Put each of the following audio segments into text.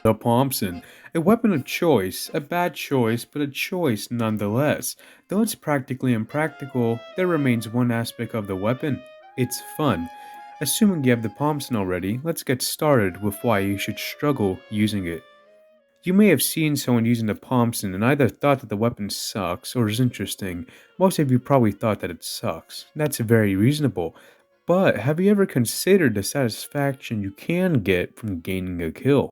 The Pomson, a weapon of choice, a bad choice, but a choice nonetheless. Though it's practically impractical, there remains one aspect of the weapon: it's fun. Assuming you have the Pomson already, let's get started with why you should struggle using it. You may have seen someone using the Pomson and either thought that the weapon sucks or is interesting. Most of you probably thought that it sucks. That's very reasonable. But have you ever considered the satisfaction you can get from gaining a kill?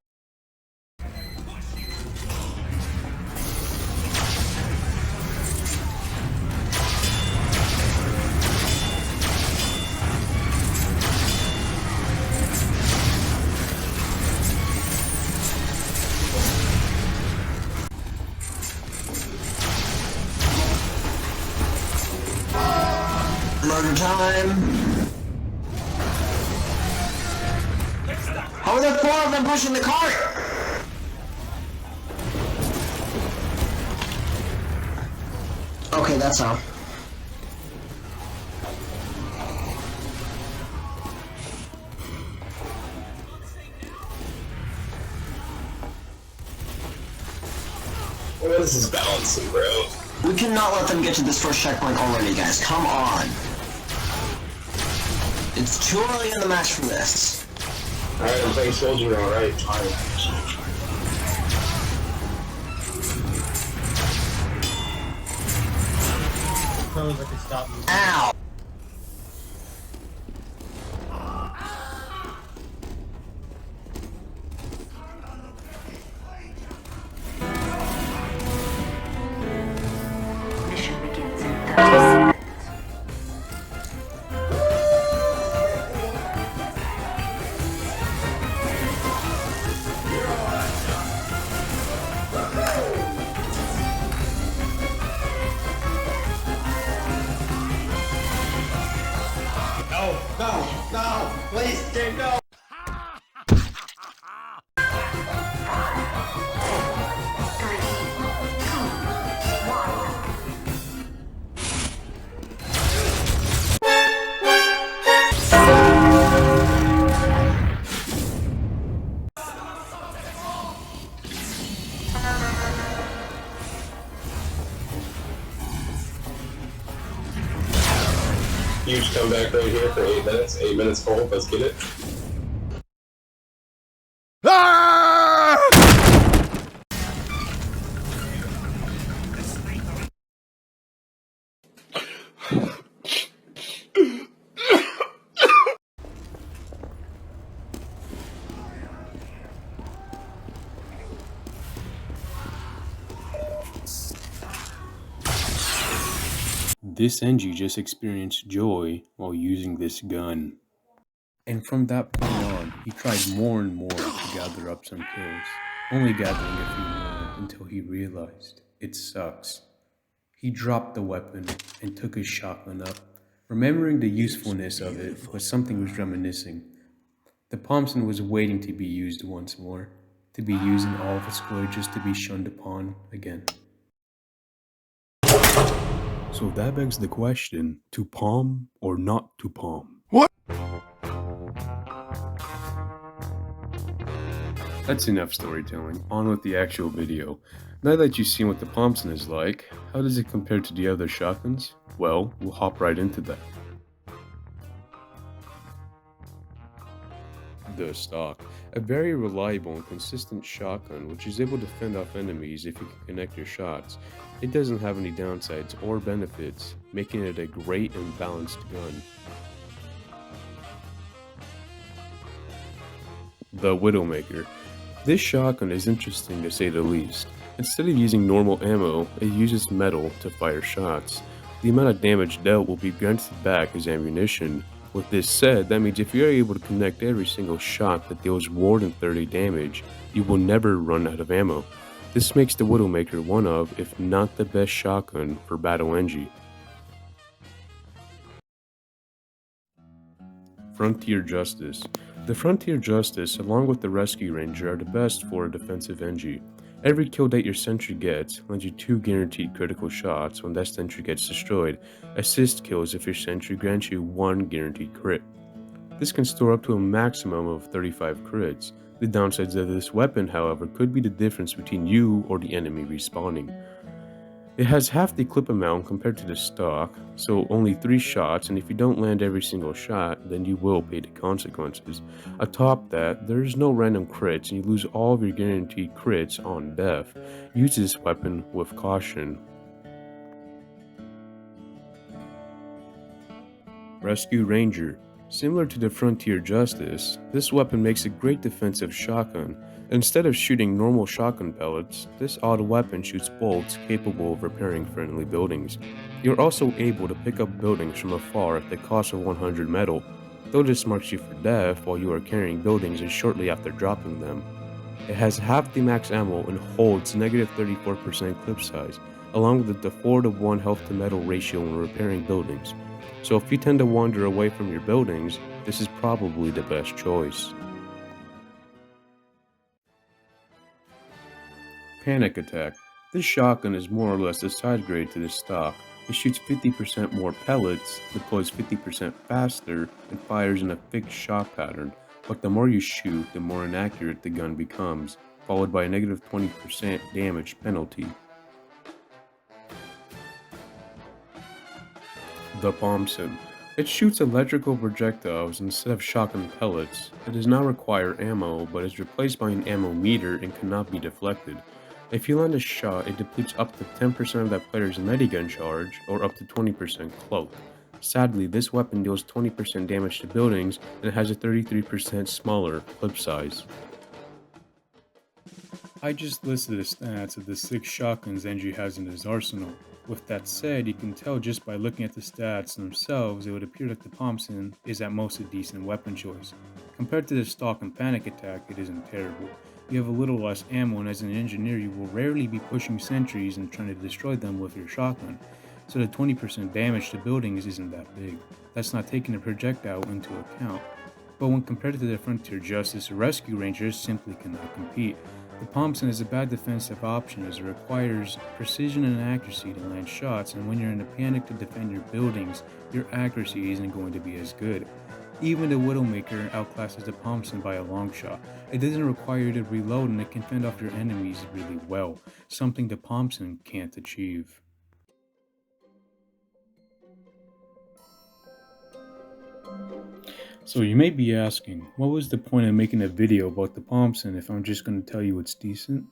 Murder time! How are there four of them pushing the cart? Okay, that's how. What is this balancing, bro? We cannot let them get to this first checkpoint already, guys. Come on. It's too early in the match for this. Alright, I'm playing soldier now, right? Ow! Mission begins in 30 seconds. No! Please, dude, no! Huge comeback right here for 8 minutes. 8 minutes full. Let's get it. This NG just experienced joy while using this gun. And from that point on, he tried more and more to gather up some kills, only gathering a few more until he realized it sucks. He dropped the weapon and took his shotgun up. Remembering the usefulness of it, but something was reminiscing. The Pomson was waiting to be used once more, to be used in all of its glory just to be shunned upon again. So that begs the question, to palm or not to palm? What? That's enough storytelling, on with the actual video. Now that you've seen what the Pomson is like, how does it compare to the other shotguns? Well, we'll hop right into that. The stock, a very reliable and consistent shotgun which is able to fend off enemies if you can connect your shots. It doesn't have any downsides or benefits, making it a great and balanced gun. The Widowmaker. This shotgun is interesting to say the least. Instead of using normal ammo, it uses metal to fire shots. The amount of damage dealt will be granted back as ammunition. With this said, that means if you are able to connect every single shot that deals more than 30 damage, you will never run out of ammo. This makes the Widowmaker one of, if not the best shotgun for battle NG. Frontier Justice. The Frontier Justice, along with the Rescue Ranger, are the best for a defensive NG. Every kill that your sentry gets lends you 2 guaranteed critical shots when that sentry gets destroyed. Assist kills if your sentry grants you 1 guaranteed crit. This can store up to a maximum of 35 crits. The downsides of this weapon, however, could be the difference between you or the enemy respawning. It has half the clip amount compared to the stock, so only 3 shots, and if you don't land every single shot, then you will pay the consequences. Atop that, there is no random crits, and you lose all of your guaranteed crits on death. Use this weapon with caution. Rescue Ranger. Similar to the Frontier Justice, this weapon makes a great defensive shotgun. Instead of shooting normal shotgun pellets, this odd weapon shoots bolts capable of repairing friendly buildings. You're also able to pick up buildings from afar at the cost of 100 metal, though this marks you for death while you are carrying buildings and shortly after dropping them. It has half the max ammo and holds negative 34% clip size, along with the 4-to-1 health to metal ratio when repairing buildings. So if you tend to wander away from your buildings, this is probably the best choice. Panic Attack. This shotgun is more or less a side grade to the stock. It shoots 50% more pellets, deploys 50% faster, and fires in a fixed shot pattern, but the more you shoot, the more inaccurate the gun becomes, followed by a negative 20% damage penalty. The Pomson. It shoots electrical projectiles instead of shotgun pellets. It does not require ammo, but is replaced by an ammo meter and cannot be deflected. If you land a shot, it depletes up to 10% of that player's medigun charge, or up to 20% cloak. Sadly, this weapon deals 20% damage to buildings and has a 33% smaller clip size. I just listed the stats of the 6 shotguns Andrew has in his arsenal. With that said, you can tell just by looking at the stats themselves, it would appear that the Pomson is at most a decent weapon choice. Compared to the stock and Panic Attack, it isn't terrible. You have a little less ammo, and as an engineer you will rarely be pushing sentries and trying to destroy them with your shotgun, so the 20% damage to buildings isn't that big. That's not taking a projectile into account. But when compared to the Frontier Justice or Rescue Rangers, simply cannot compete. The Pomson is a bad defensive option as it requires precision and accuracy to land shots, and when you're in a panic to defend your buildings, your accuracy isn't going to be as good. Even the Widowmaker outclasses the Pomson by a long shot. It doesn't require you to reload, and it can fend off your enemies really well, something the Pomson can't achieve. So you may be asking, what was the point of making a video about the Pomson if I'm just going to tell you it's decent?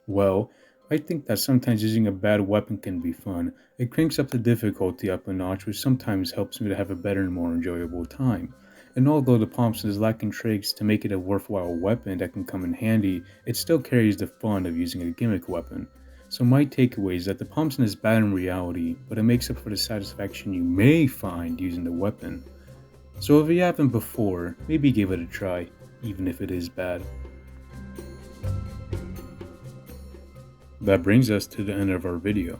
Well, I think that sometimes using a bad weapon can be fun. It cranks up the difficulty up a notch, which sometimes helps me to have a better and more enjoyable time. And although the Pomson is lacking traits to make it a worthwhile weapon that can come in handy, it still carries the fun of using a gimmick weapon. So my takeaway is that the Pomson is bad in reality, but it makes up for the satisfaction you may find using the weapon. So if you haven't before, maybe give it a try, even if it is bad. That brings us to the end of our video.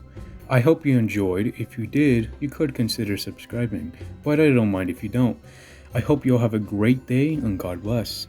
I hope you enjoyed. If you did, you could consider subscribing, but I don't mind if you don't. I hope you all have a great day and God bless.